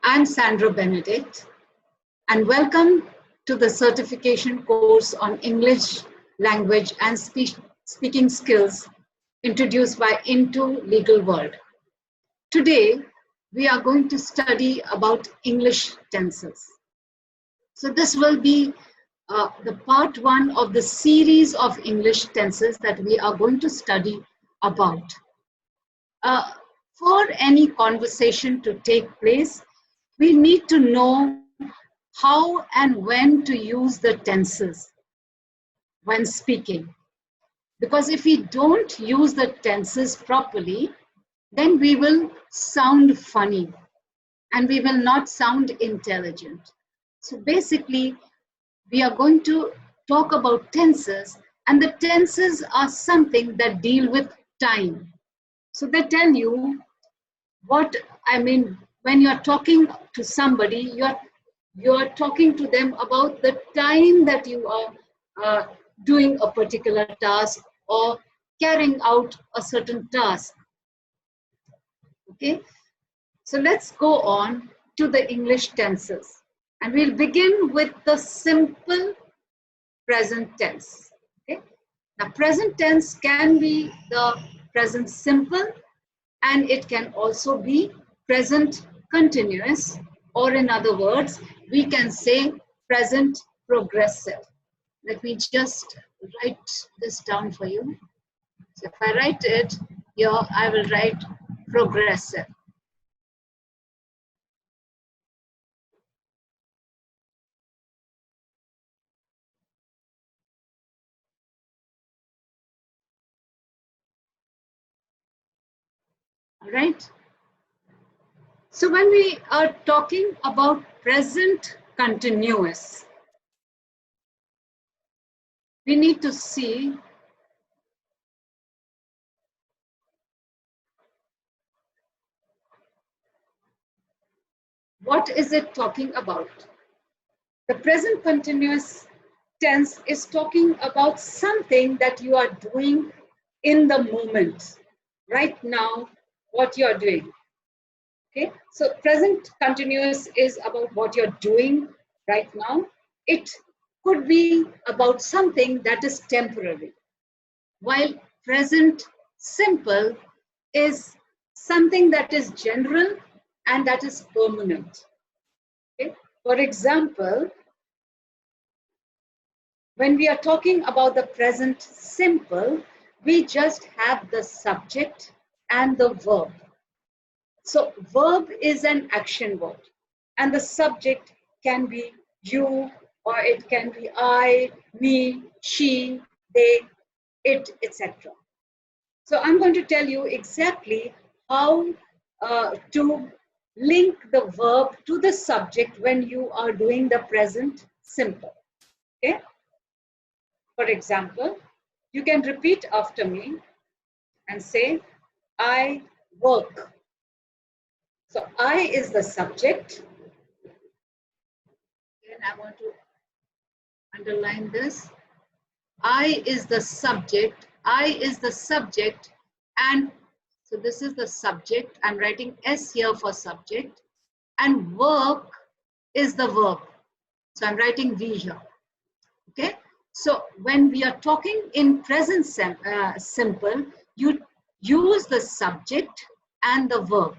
I'm Sandra Benedict, and welcome to the certification course on English language and speaking skills introduced by Into Legal World. Today, we are going to study about English tenses. So this will be the part one of the series of English tenses that we are going to study about. For any conversation to take place, we need to know how and when to use the tenses when speaking. Because if we don't use the tenses properly, then we will sound funny and we will not sound intelligent. So basically, we are going to talk about tenses, and the tenses are something that deal with time. So they tell you what I mean when you're talking to somebody, you're talking to them about the time that you are doing a particular task or carrying out a certain task. Okay, so let's go on to the English tenses, and we'll begin with the simple present tense. Okay, now present tense can be the present simple, and it can also be present continuous, or in other words, we can say present progressive. Let me just write this down for you. So if I write it here, I will write progressive. All right. So when we are talking about present continuous, we need to see what is it talking about. The present continuous tense is talking about something that you are doing in the moment, right now, what you're doing. Okay, so present continuous is about what you're doing right now. It could be about something that is temporary, while present simple is something that is general and that is permanent. Okay? For example, when we are talking about the present simple, we just have the subject and the verb. So verb is an action word, and the subject can be you, or it can be I, me, she, they, it, etc. So I'm going to tell you exactly how to link the verb to the subject when you are doing the present simple. Okay? For example, you can repeat after me and say, I work. So I is the subject. Again, I want to underline this. I is the subject. I is the subject. And so this is the subject. I'm writing S here for subject. And work is the verb. So I'm writing V here. Okay. So when we are talking in present simple, you use the subject and the verb.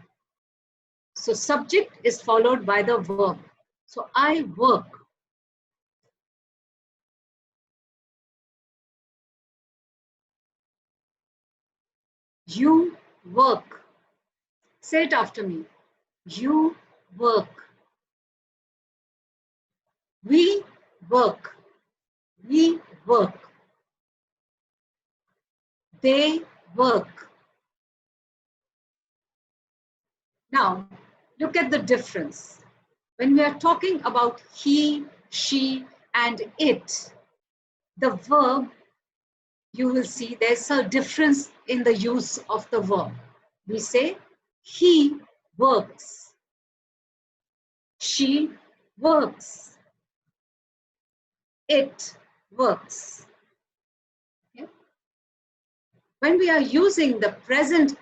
So subject is followed by the verb. So I work. You work. Say it after me. You work. We work. We work. They work. Now, look at the difference. When we are talking about he, she, and it, the verb, you will see there's a difference in the use of the verb. We say, he works. She works. It works. Okay? When we are using the present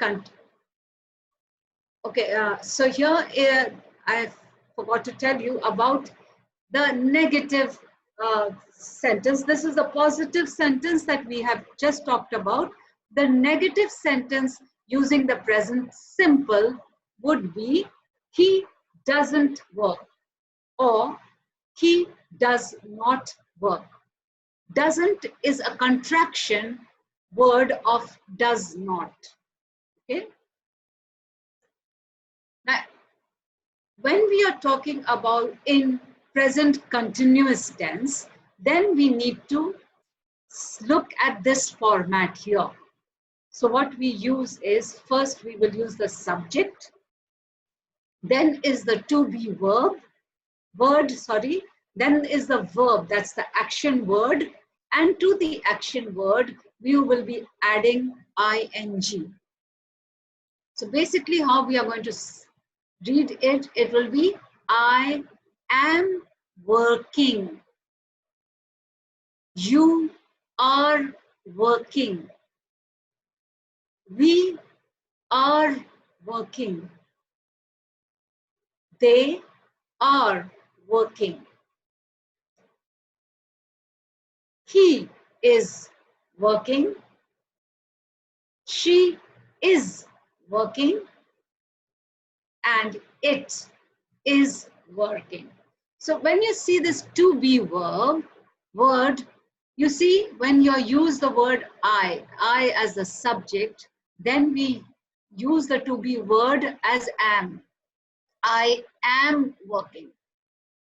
so here I've forgot to tell you about the negative sentence. This is the positive sentence that we have just talked about. The negative sentence using the present simple would be he doesn't work or he does not work. Doesn't is a contraction word of does not. Okay. Now, when we are talking about in present continuous tense, then we need to look at this format here. So what we use is, first we will use the subject, then is the to be word, then is the verb, that's the action word, and to the action word, we will be adding ing. So basically how we are going to read it, it will be I am working. You are working. We are working. They are working. He is working. She is working. And it is working. So when you see this to be word, you see when you use the word I as the subject, then we use the to be word as am. I am working.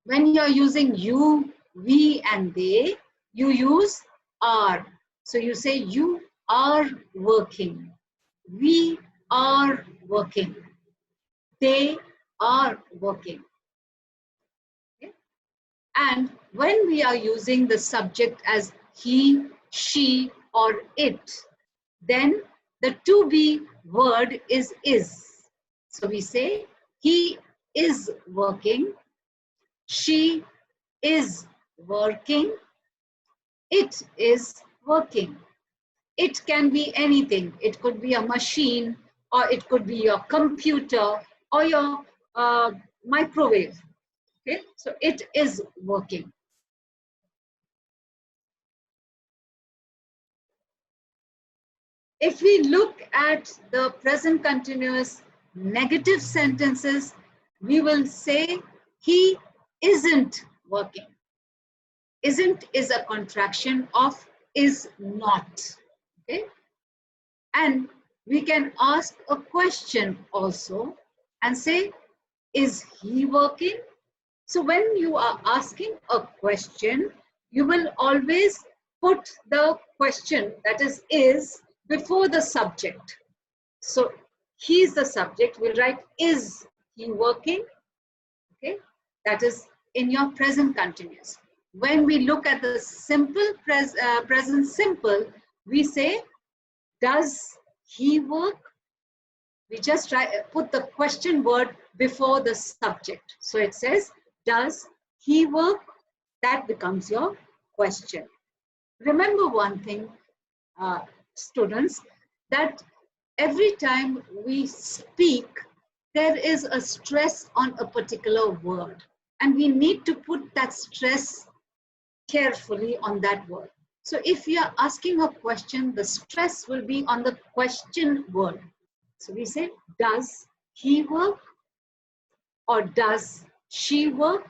When you're using you, we, and they, you use are. So you say you are working. We are working. They are working. Okay? And when we are using the subject as he, she, or it, then the to be word is. So we say he is working, she is working, it is working. It can be anything. It could be a machine, or it could be your computer, or your microwave. Okay, so it is working. If we look at the present continuous negative sentences, we will say he isn't working. Isn't is a contraction of is not. Okay, and we can ask a question also and say, is he working? So when you are asking a question, you will always put the question, that is before the subject. So he's the subject, we'll write is he working? Okay, that is in your present continuous. When we look at the simple present simple, we say, does he work? We just put the question word before the subject. So it says, does he work? That becomes your question. Remember one thing, students, that every time we speak, there is a stress on a particular word. And we need to put that stress carefully on that word. So if you are asking a question, the stress will be on the question word. So we say, does he work? Or does she work?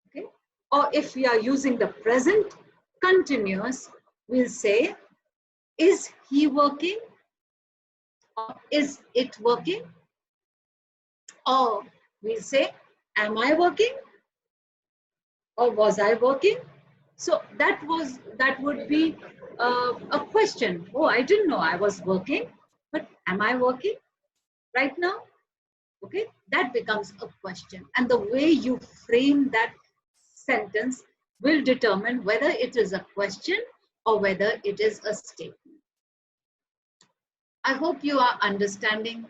Okay. Or if we are using the present continuous, we'll say, is he working? Or is it working? Or we'll say, am I working? Or was I working? So that would be a question. Oh, I didn't know I was working, but am I working right now? Okay, that becomes a question. And the way you frame that sentence will determine whether it is a question or whether it is a statement. I hope you are understanding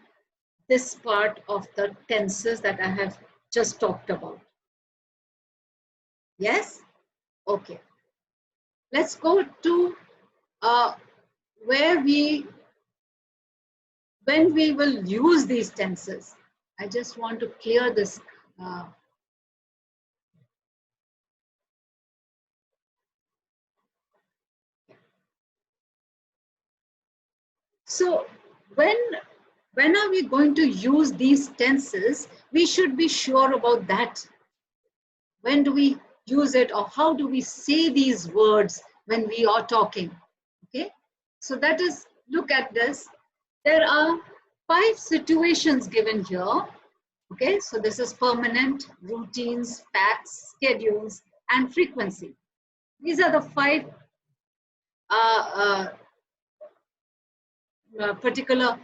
this part of the tenses that I have just talked about. Yes? Okay. Let's go to when we will use these tenses. I just want to clear this So when are we going to use these tenses? We should be sure about that. When do we use it, or how do we say these words when we are talking? Okay, so that is, look at this. There are 5 situations given here. Okay, so this is permanent, routines, facts, schedules, and frequency. These are the 5 uh, particular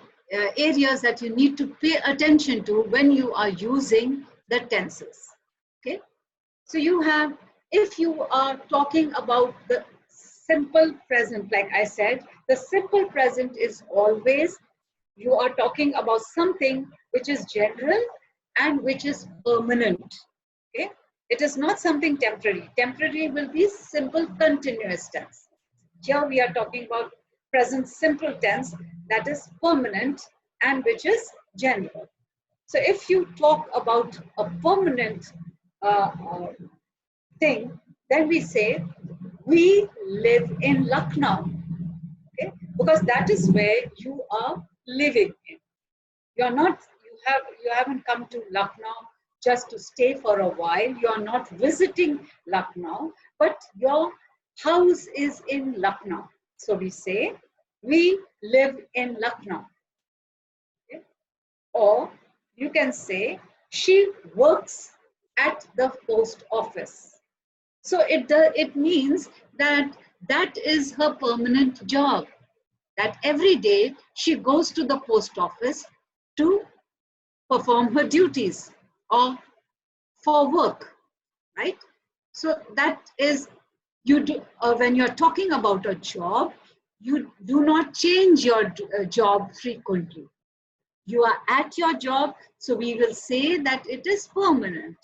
areas that you need to pay attention to when you are using the tenses. Okay, so you have, if you are talking about the simple present, like I said, the simple present is always, you are talking about something which is general and which is permanent. Okay, it is not something temporary. Temporary will be simple continuous tense. Here we are talking about present simple tense, that is permanent and which is general. So if you talk about a permanent thing, then we say, we live in Lucknow. Okay? Because that is where you are living in. You're not, you haven't come to Lucknow just to stay for a while. You are not visiting Lucknow, but your house is in Lucknow. So we say, we live in Lucknow. Okay? Or you can say, she works at the post office. So it means that that is her permanent job. That every day she goes to the post office to perform her duties or for work, right? So that is, you do, when you're talking about a job, you do not change your job frequently. You are at your job, so we will say that it is permanent.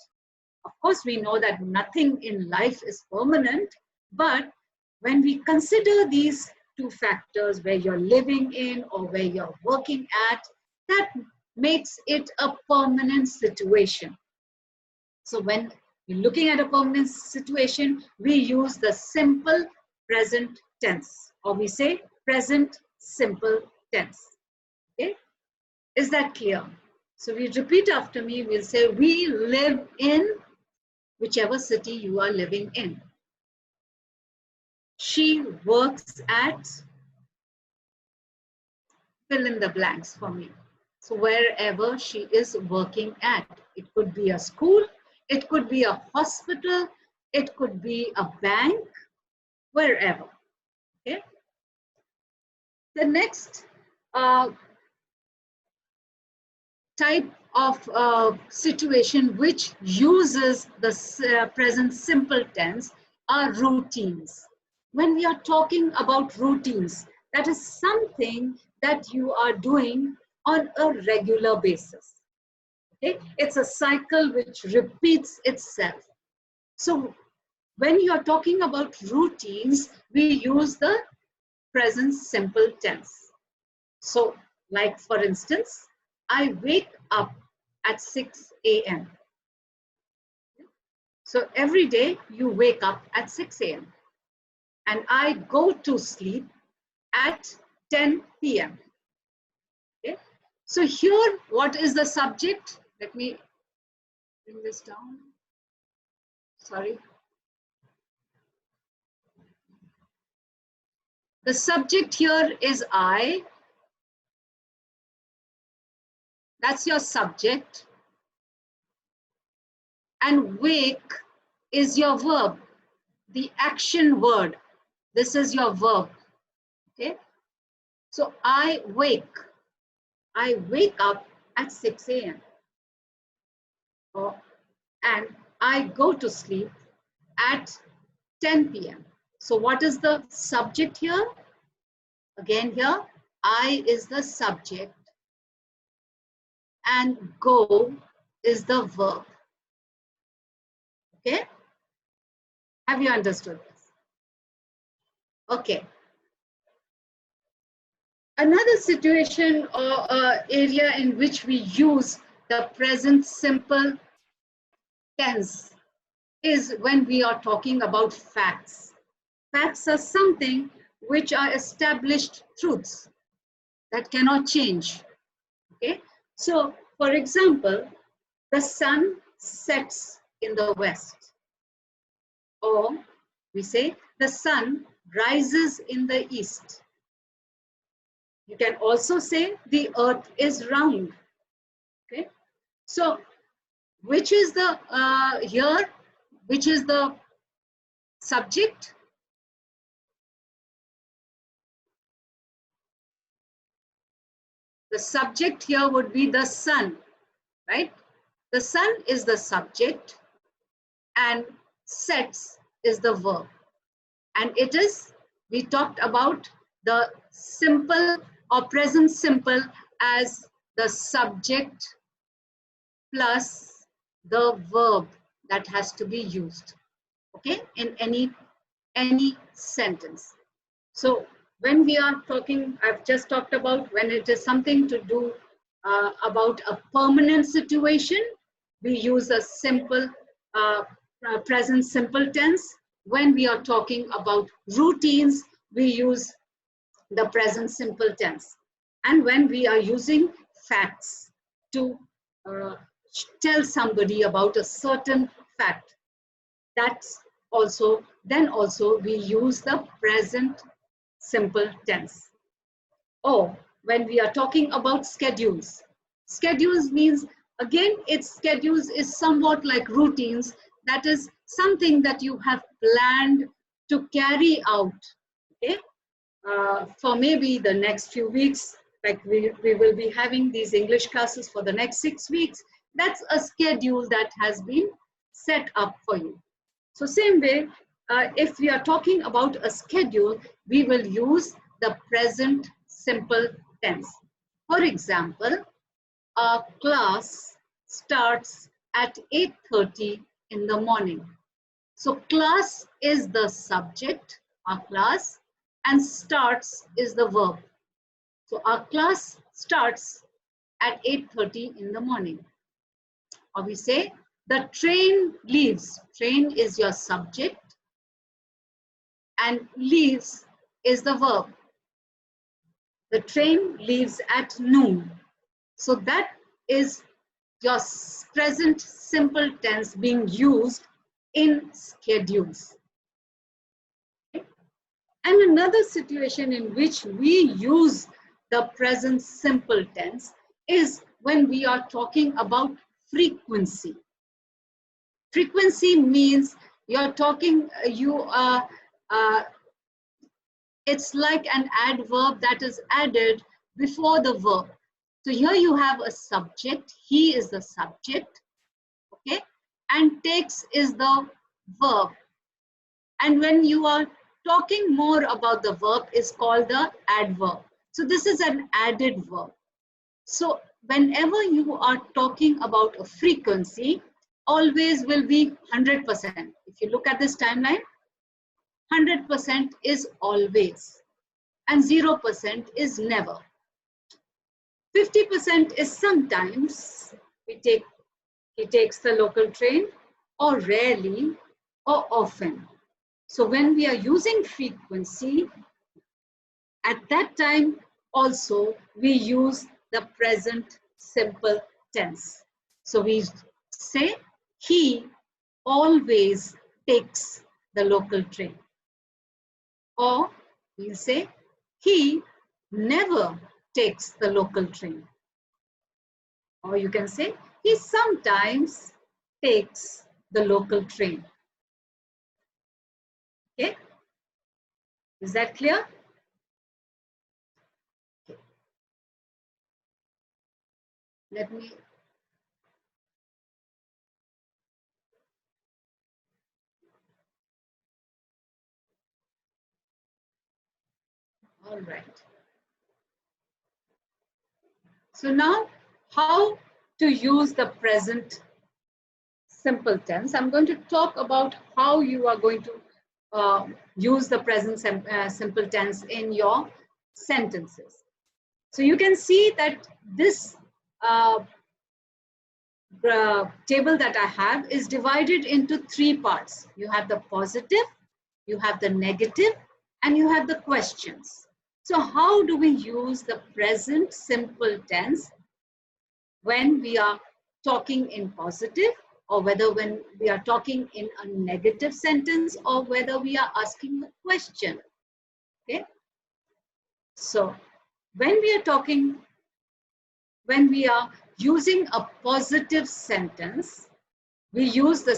Of course, we know that nothing in life is permanent, but when we consider these 2 factors, where you're living in or where you're working at, that makes it a permanent situation. So when we're looking at a permanent situation, we use the simple present tense, or we say present simple tense. Okay? Is that clear? So we repeat after me, we'll say, we live in whichever city you are living in. She works at, fill in the blanks for me. So wherever she is working at, it could be a school, it could be a hospital, it could be a bank, wherever. Okay. The next type of situation which uses the present simple tense are routines. When we are talking about routines, that is something that you are doing on a regular basis. Okay? It's a cycle which repeats itself. So when you are talking about routines, we use the present simple tense. So, like for instance, I wake up at 6 a.m. So every day you wake up at 6 a.m. and I go to sleep at 10 p.m. Okay? So here, what is the subject? Let me bring this down. Sorry. The subject here is I. That's your subject. And wake is your verb, the action word. This is your verb. Okay? So I wake up at 6 a.m. And I go to sleep at 10 p.m. So what is the subject here? Again here, I is the subject and go is the verb. Okay? Have you understood this? Okay. Another situation or area in which we use the present simple tense is when we are talking about facts. Facts are something which are established truths. that cannot change. Okay, so for example, the sun sets in the west, or we say the sun rises in the east. You can also say the earth is round. Okay, so which is the here, which is the subject? The subject here would be the sun, right? The sun is the subject and sets is the verb. And it is, we talked about the simple or present simple as the subject plus the verb that has to be used, okay, in any sentence. So when we are talking, I've just talked about when it is something to do about a permanent situation, we use a simple present simple tense. When we are talking about routines, we use the present simple tense. And when we are using facts to uh, tell somebody about a certain fact, that's also, then also we use the present simple tense. Or when we are talking about schedules, schedules means, again, its schedules is somewhat like routines. That is something that you have planned to carry out, okay, for maybe the next few weeks. Like we will be having these English classes for the next 6 weeks. That's a schedule that has been set up for you. So same way, if we are talking about a schedule, we will use the present simple tense. For example, our class starts at 8:30 in the morning. So class is the subject, our class, and starts is the verb. So our class starts at 8:30 in the morning. Or we say the train leaves. Train is your subject and leaves is the verb. The train leaves at noon. So that is your present simple tense being used in schedules. Okay? And another situation in which we use the present simple tense is when we are talking about frequency. Frequency means you're talking, you are, it's like an adverb that is added before the verb. So here you have a subject, he is the subject, okay, and takes is the verb. And when you are talking more about the verb is called the adverb. So this is an added verb. So whenever you are talking about a frequency, always will be 100%. If you look at this timeline, 100% is always, and 0% is never. 50% is sometimes he takes the local train, or rarely, or often. So when we are using frequency, at that time also we use the present simple tense. So we say he always takes the local train. Or we'll say he never takes the local train. Or you can say he sometimes takes the local train. Okay? Is that clear? Okay. Let me all right. So now, how to use the present simple tense? I'm going to talk about how you are going to use the present simple tense in your sentences. So you can see that this table that I have is divided into 3 parts. You have the positive, you have the negative, and you have the questions. So how do we use the present simple tense when we are talking in positive, or whether when we are talking in a negative sentence, or whether we are asking a question? Okay. So when we are using a positive sentence, we use the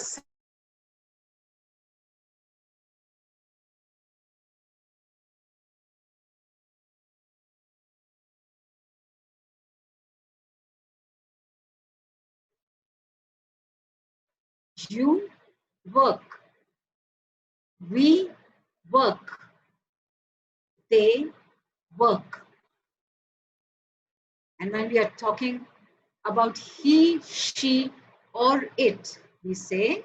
you work, we work, they work. And when we are talking about he, she, or it, we say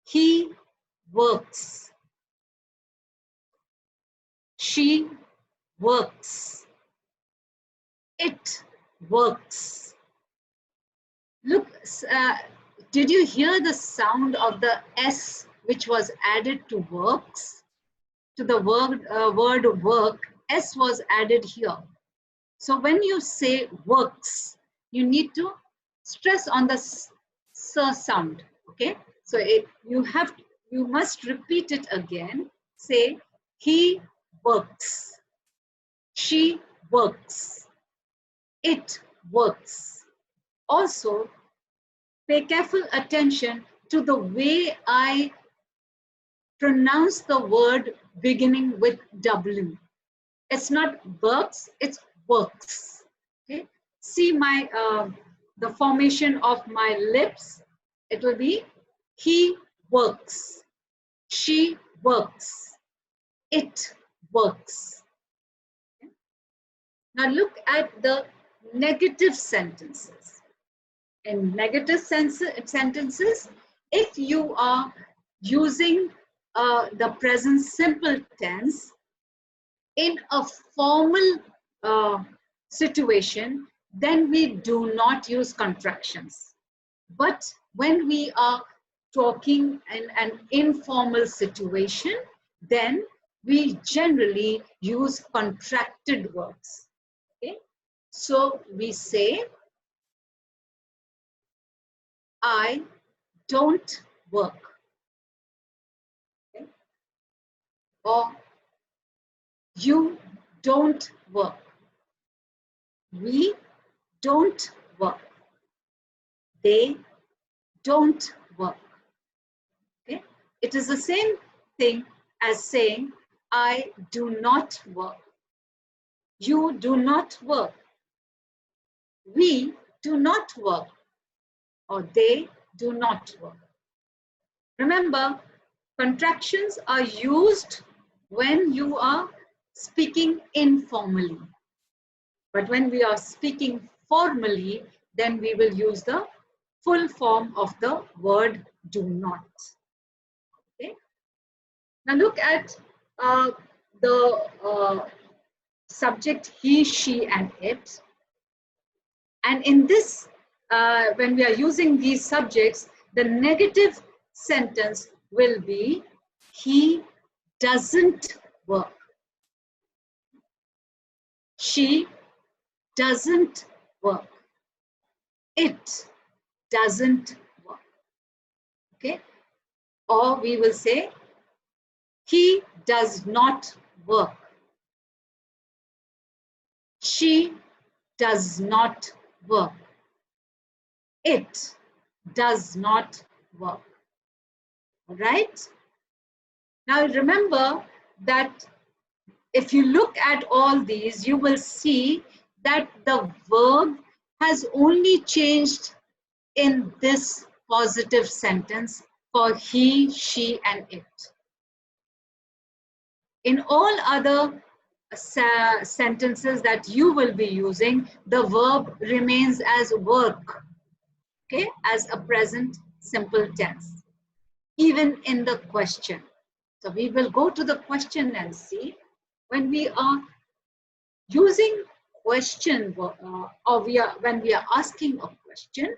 he works, she works, it works. Look, did you hear the sound of the S which was added to works? To the word work, S was added here. So when you say works, you need to stress on the s sound. Okay. So you must repeat it again. Say he works, she works, it works. Also, pay careful attention to the way I pronounce the word beginning with W. It's not works, it's works. Okay. See the formation of my lips. It will be he works, she works, it works. Okay. Now look at the negative sentences. In negative sentences, if you are using the present simple tense in a formal situation, then we do not use contractions. But when we are talking in an informal situation, then we generally use contracted verbs. Okay? So we say, I don't work. Okay? Or you don't work. We don't work. They don't work. Okay? It is the same thing as saying, I do not work. You do not work. We do not work. Or they do not work. Remember, contractions are used when you are speaking informally. But when we are speaking formally, then we will use the full form of the word do not. Okay. Now look at the subject he, she, and it. And in this, when we are using these subjects, the negative sentence will be he doesn't work. She doesn't work. It doesn't work. Okay. Or we will say he does not work. She does not work. It does not work. All right? Now remember that if you look at all these, you will see that the verb has only changed in this positive sentence for he, she, and it. In all other sentences that you will be using, the verb remains as work, okay, as a present simple tense, even in the question. So we will go to the question and see when we are using question, when we are asking a question,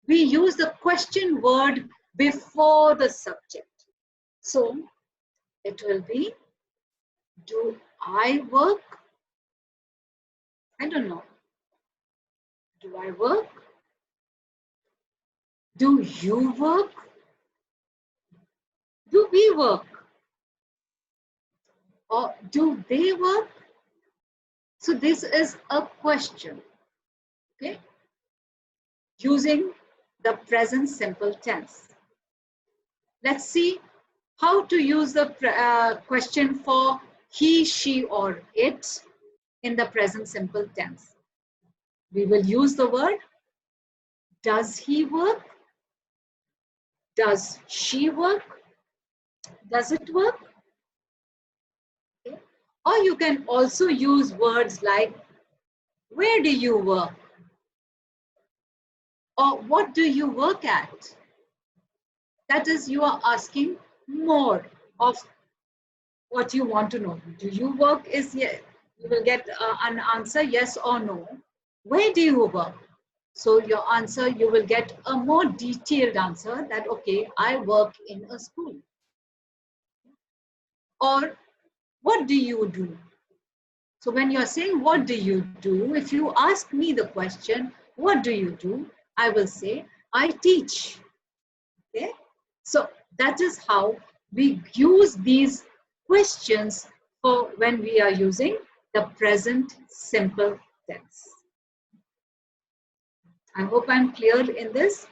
we use the question word before the subject. So it will be, do I work? I don't know. Do I work? Do you work? Do we work? Or do they work? So this is a question, okay? Using the present simple tense. Let's see how to use the question for he, she, or it in the present simple tense. We will use the word, does he work? Does she work? Does it work? Okay. Or you can also use words like, where do you work? Or what do you work at? That is, you are asking more of what you want to know. Do you work is yes. You will get an answer yes or no. Where do you work? So your answer, you will get a more detailed answer that, okay, I work in a school. Or what do you do? So when you're saying what do you do, if you ask me the question, what do you do? I will say, I teach. Okay? So that is how we use these questions for when we are using the present simple tense. I hope I'm clear in this.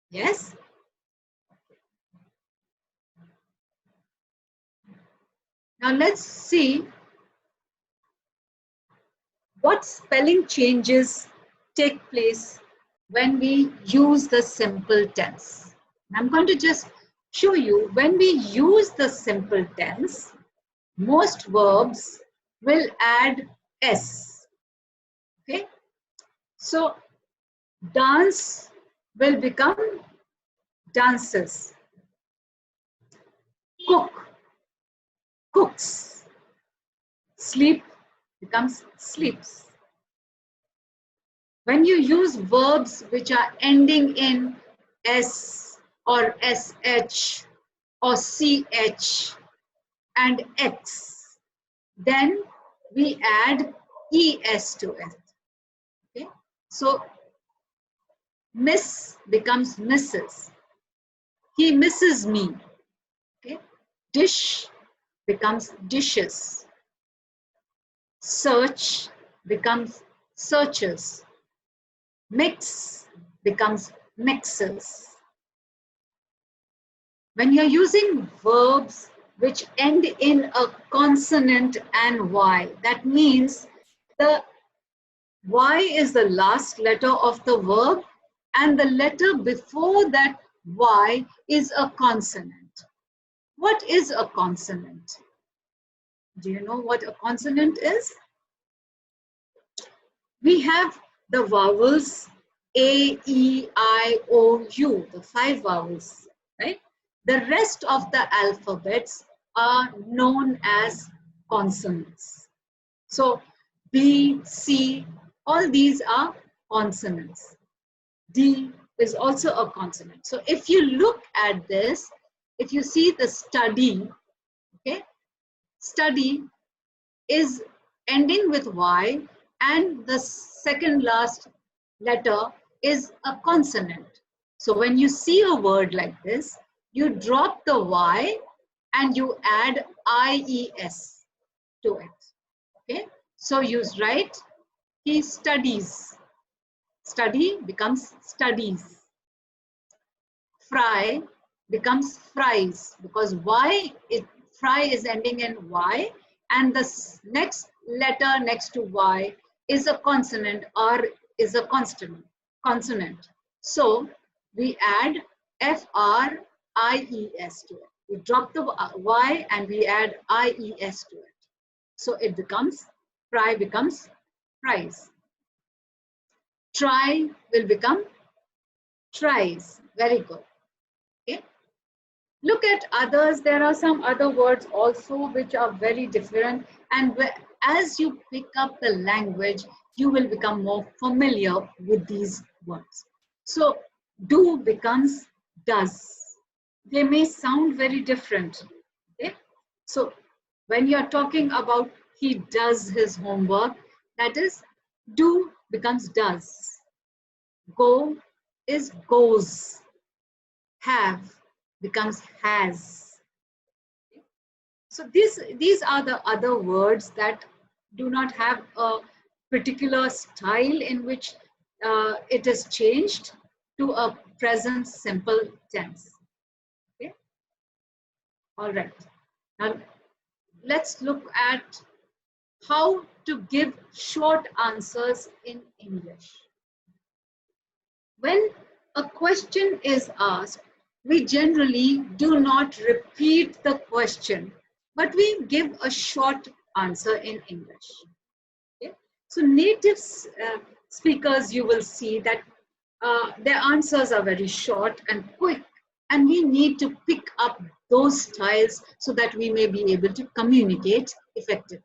Yes? Now let's see what spelling changes take place when we use the simple tense. I'm going to just show you when we use the simple tense, most verbs will add S. Okay? So dance will become dances. Cook, cooks. Sleep becomes sleeps. When you use verbs which are ending in S or SH or CH and X, then we add ES to it. Okay? So miss becomes Mrs. He misses me. Okay? Dish becomes dishes. Search becomes searches. Mix becomes mixes. When you're using verbs which end in a consonant and Y, that means the Y is the last letter of the verb and the letter before that Y is a consonant. What is a consonant? Do you know what a consonant is? We have the vowels A, E, I, O, U, the 5 vowels, right? The rest of the alphabets are known as consonants. So B, C, all these are consonants. D is also a consonant. So if you look at this, if you see the study, okay, study is ending with Y and the second last letter is a consonant. So when you see a word like this, you drop the Y and you add IES to it. Okay, so you write, he studies. Study becomes studies. Fry becomes fries because fry is ending in Y and the next letter next to Y is a consonant or is a consonant. So we add FRIES to it. We drop the Y and we add IES to it. So it becomes, fry becomes fries. Try will become tries. Very good. Okay. Look at others. There are some other words also which are very different. And as you pick up the language, you will become more familiar with these words. So do becomes does. They may sound very different. Okay? So when you're talking about he does his homework. That is, do becomes does. Go is goes. Have becomes has. So these are the other words that do not have a particular style in which it is changed to a present simple tense. Okay? All right. Now let's look at how to give short answers in English. When a question is asked, we generally do not repeat the question, but we give a short answer in English. Okay? So native speakers, you will see that their answers are very short and quick, and we need to pick up those styles so that we may be able to communicate effectively.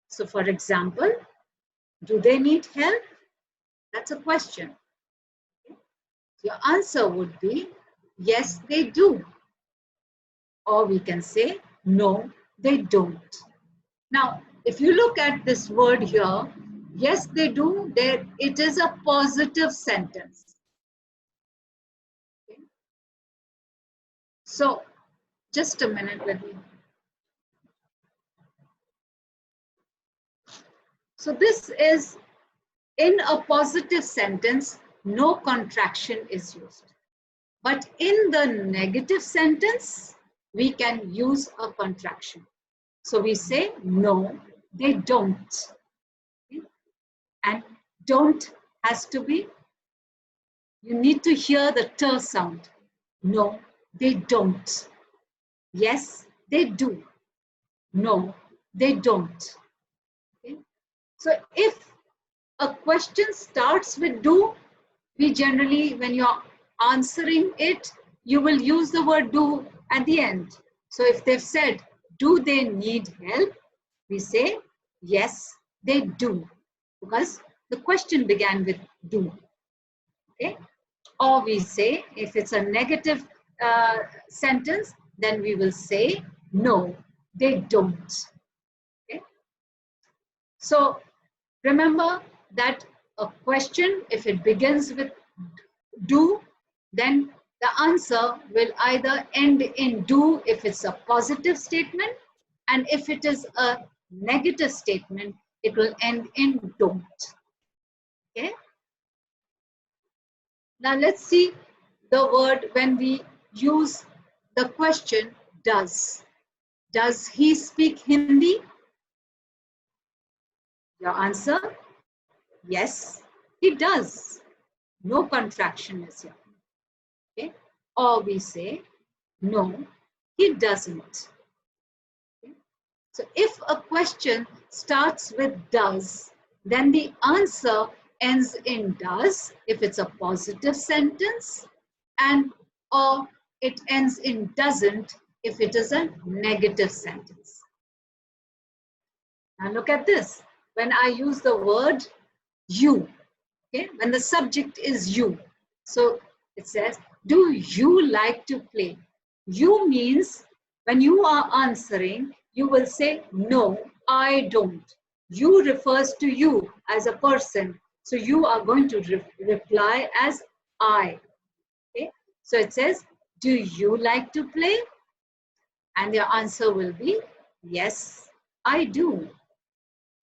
So for example, do they need help? That's a question. Your answer would be, yes, they do. Or we can say, no, they don't. Now, if you look at this word here, yes, they do, it is a positive sentence. Okay. So, just a minute, let me. So this is, in a positive sentence, no contraction is used. But in the negative sentence, we can use a contraction. So we say, no, they don't. Okay? And don't has to be, you need to hear the t sound. No, they don't. Yes, they do. No, they don't. Okay? So if a question starts with do, we generally, when you're answering it, you will use the word do at the end. So if they've said, do they need help? We say, yes, they do, because the question began with do. Okay? Or we say, if it's a negative sentence, then we will say, no, they don't. Okay? So remember that a question, if it begins with do, then the answer will either end in do if it's a positive statement, and if it is a negative statement, it will end in don't. Okay? Now let's see the word when we use the question does. Does he speak Hindi? Your answer, yes, he does. No contraction is here. Okay? Or we say, no, he doesn't. Okay? So if a question starts with does, then the answer ends in does if it's a positive sentence, and or it ends in doesn't if it is a negative sentence. Now look at this. When I use the word you, okay, when the subject is you, so it says, do you like to play? You means when you are answering, you will say, no, I don't. You refers to you as a person. So you are going to reply as I. Okay? So it says, do you like to play? And your answer will be, yes, I do.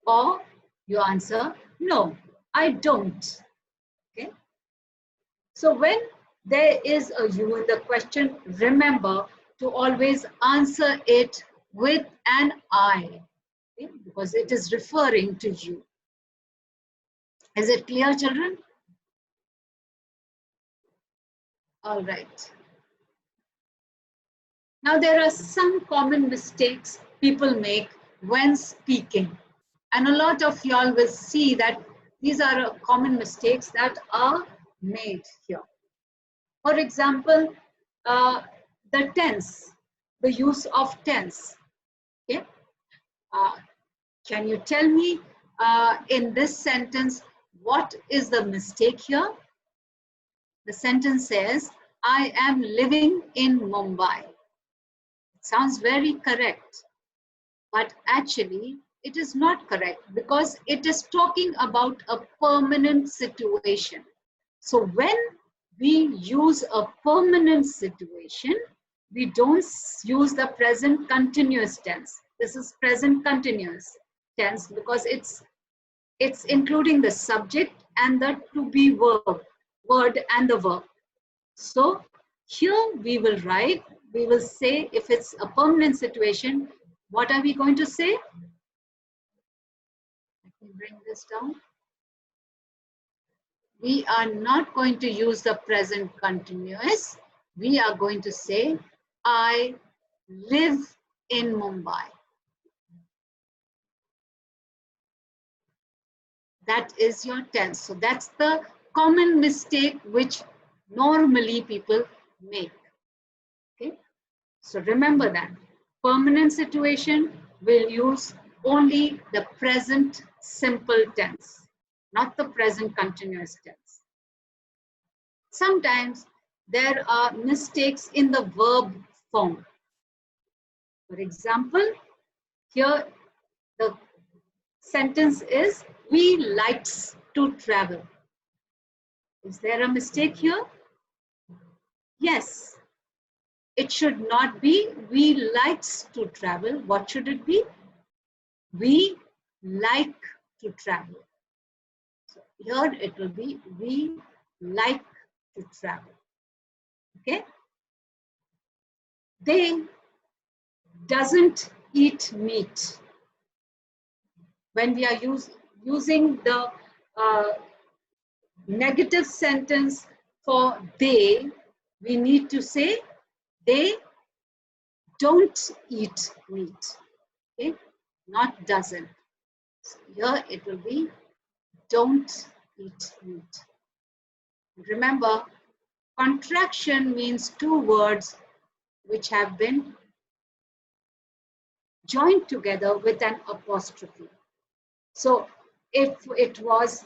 Or you answer, no, I don't. Okay? So when there is a you in the question, remember to always answer it with an I, okay? Because it is referring to you. Is it clear, children? All right. Now there are some common mistakes people make when speaking. And a lot of y'all will see that these are common mistakes that are made here. For example, the tense, the use of tense. Okay? Can you tell me in this sentence, what is the mistake here? The sentence says, I am living in Mumbai. It sounds very correct. But actually, it is not correct because it is talking about a permanent situation. So when we use a permanent situation, we don't use the present continuous tense. This is present continuous tense because it's including the subject and the to be word and the verb. So here we will say if it's a permanent situation, what are we going to say? Let me bring this down. We are not going to use the present continuous. We are going to say, I live in Mumbai. That is your tense. So that's the common mistake which normally people make. Okay. So remember that. Permanent situation will use only the present simple tense, not the present continuous tense. Sometimes there are mistakes in the verb form. For example, here the sentence is, we likes to travel. Is there a mistake here? Yes. It should not be, we likes to travel. What should it be? We like to travel. So here it will be, we like to travel. Okay? They doesn't eat meat. When we are using the negative sentence for they, we need to say they don't eat meat. Okay? Not doesn't. So here it will be don't eat meat. Remember, contraction means two words which have been joined together with an apostrophe. So if it was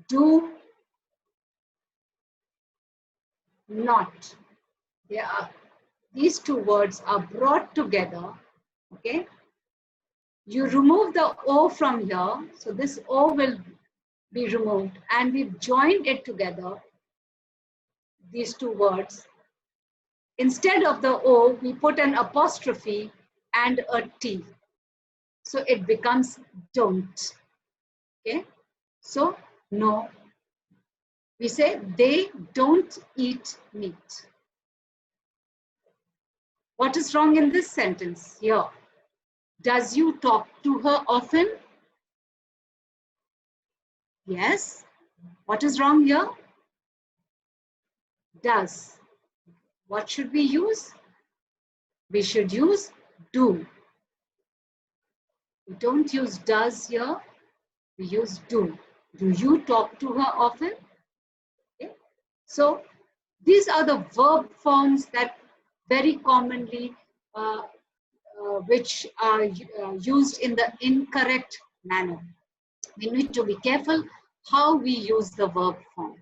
do not, these two words are brought together, okay? You remove the O from here, so this O will be removed, and we've joined it together, these two words. Instead of the O, we put an apostrophe and a T. So it becomes don't. Okay? So no. We say they don't eat meat. What is wrong in this sentence here? Does you talk to her often? Yes. What is wrong here? Does. What should we use? We should use do. We don't use does here. We use do. Do you talk to her often? Okay. So these are the verb forms that very commonly which are used in the incorrect manner. We need to be careful how we use the verb form.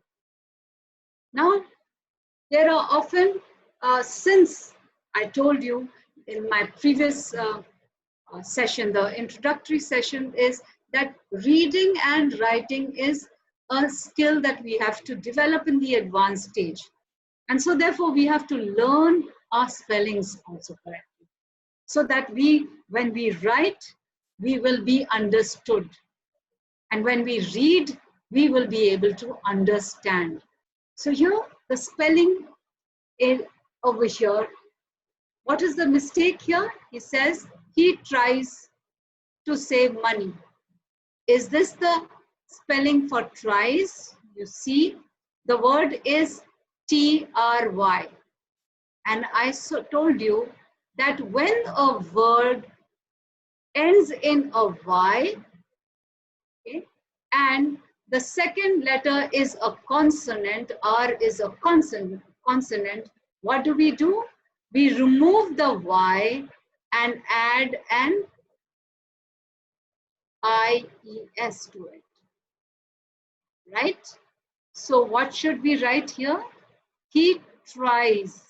Now, there are often, since I told you in my previous session, the introductory session, is that reading and writing is a skill that we have to develop in the advanced stage. And so therefore we have to learn our spellings also correctly, so that when we write, we will be understood. And when we read, we will be able to understand. So here, the spelling is over here. What is the mistake here? He says, he tries to save money. Is this the spelling for tries? You see, the word is T-R-Y. And I told you that when a word ends in a Y, okay, and the second letter is a consonant, R is a consonant, what do? We remove the Y and add an IES to it, right? So what should we write here? He tries.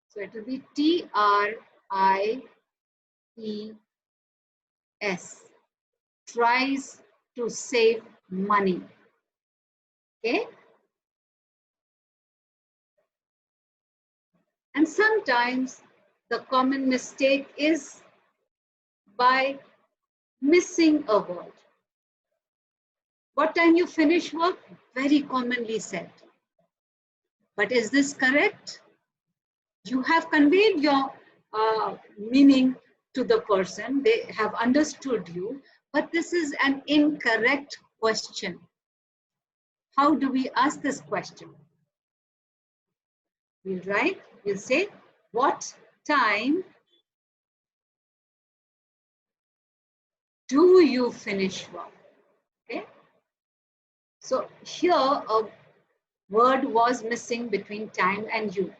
So it will be T-R-I-E-S. S. Tries to save money. Okay? And sometimes the common mistake is by missing a word. What time you finish work? Very commonly said. But is this correct? You have conveyed your meaning to the person. They have understood you. But this is an incorrect question. How do we ask this question? We'll write, we'll say, what time do you finish work? Okay. So here a word was missing between time and you.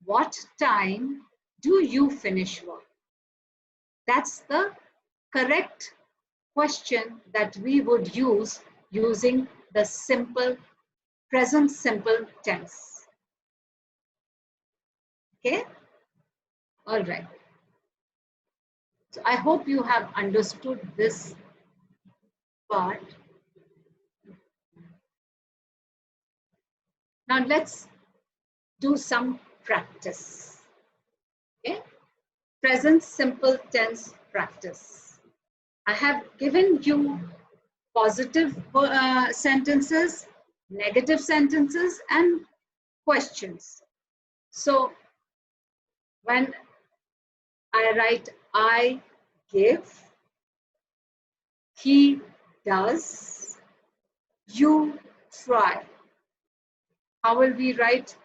What time do you finish work? That's the correct question that we would use using the simple present simple tense. Okay? All right. So I hope you have understood this part. Now let's do some practice. Okay? Present simple tense practice. I have given you positive sentences, negative sentences, and questions. So when I write I give, he does, you try. How will we write?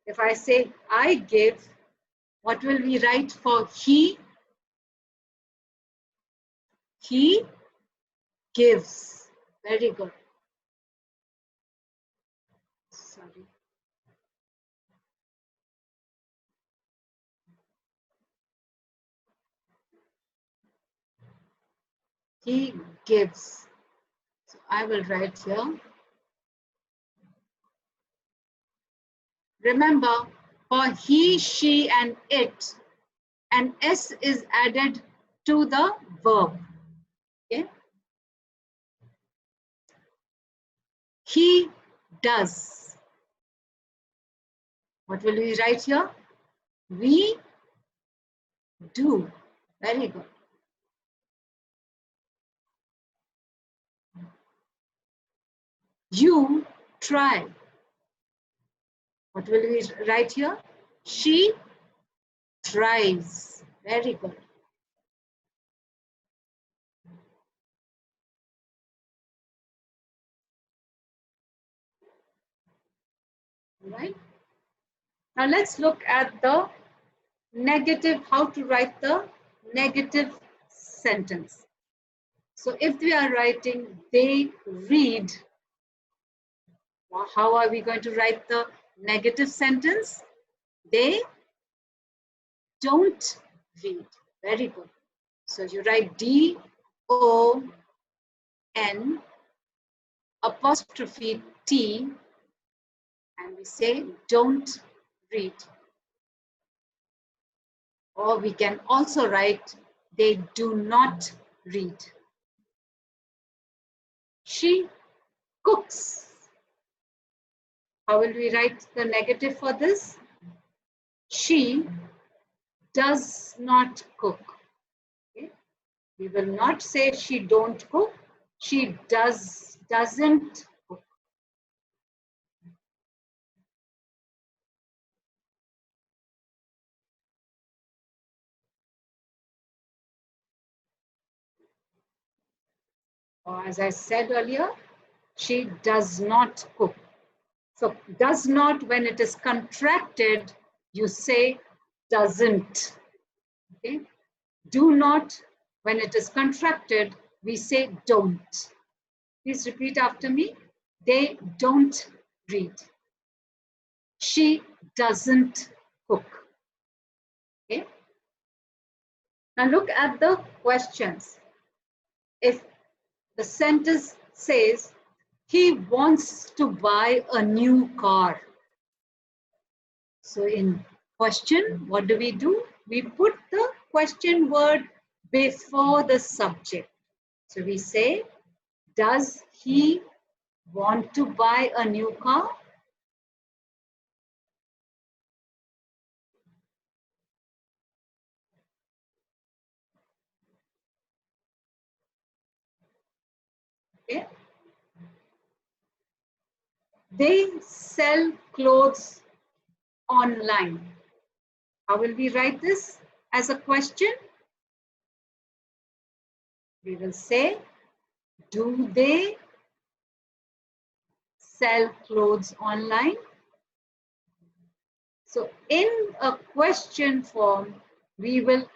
If I say I give, what will we write for he? He gives. Very good. Sorry. He gives. So I will write here. Remember, for he, she, and it, an S is added to the verb. Okay? He does. What will we write here? We do. Very good. You try. What will we write here? She tries. Very good. All right. Now let's look at the negative, how to write the negative sentence. So if we are writing they read, how are we going to write the negative sentence? They don't read. Very good. So you write D-O-N apostrophe T and we say don't read. Or we can also write they do not read. She cooks. How will we write the negative for this? She does not cook. Okay? We will not say she don't cook. She doesn't cook. Or as I said earlier, she does not cook. So does not, when it is contracted, you say doesn't. Okay? Do not, when it is contracted, we say don't. Please repeat after me. They don't read. She doesn't cook. Okay? Now look at the questions. If the sentence says, he wants to buy a new car. So in question, what do? We put the question word before the subject. So we say, does he want to buy a new car? Okay. They sell clothes online. How will we write this as a question? We will say, do they sell clothes online? So in a question form, we will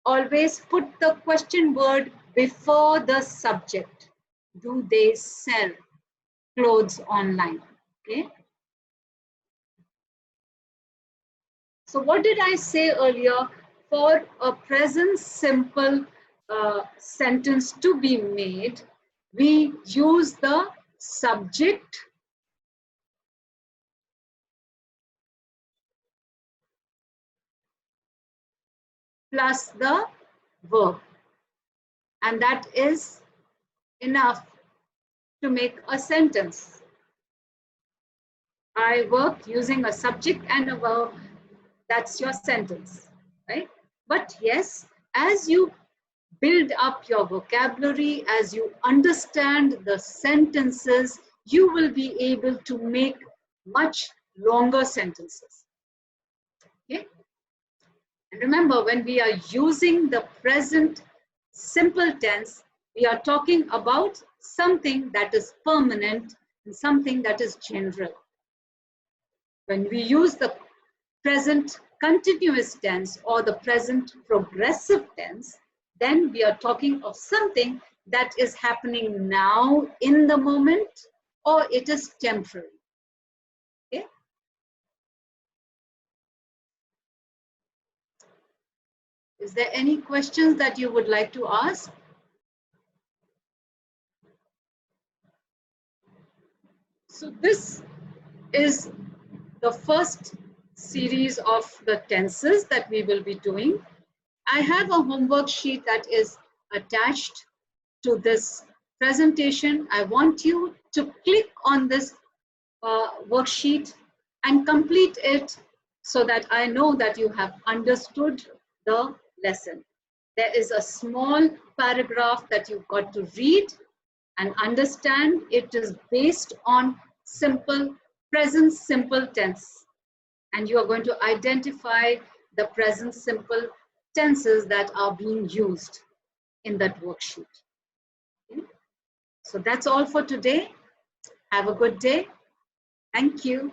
always put the question word before the subject. Do they sell clothes online? Okay. So what did I say earlier? For a present simple sentence to be made, we use the subject plus the verb. And that is enough to make a sentence. I work using a subject and a verb. That's your sentence, right? But yes, as you build up your vocabulary, as you understand the sentences, you will be able to make much longer sentences. Okay? And remember, when we are using the present simple tense, we are talking about something that is permanent and something that is general. When we use the present continuous tense or the present progressive tense, then we are talking of something that is happening now in the moment, or it is temporary. Okay? Is there any questions that you would like to ask? So this is the first series of the tenses that we will be doing. I have a homework sheet that is attached to this presentation. I want you to click on this worksheet and complete it so that I know that you have understood the lesson. There is a small paragraph that you've got to read and understand. It is based on simple, present simple tense. And you are going to identify the present simple tenses that are being used in that worksheet. Okay? So that's all for today. Have a good day. Thank you.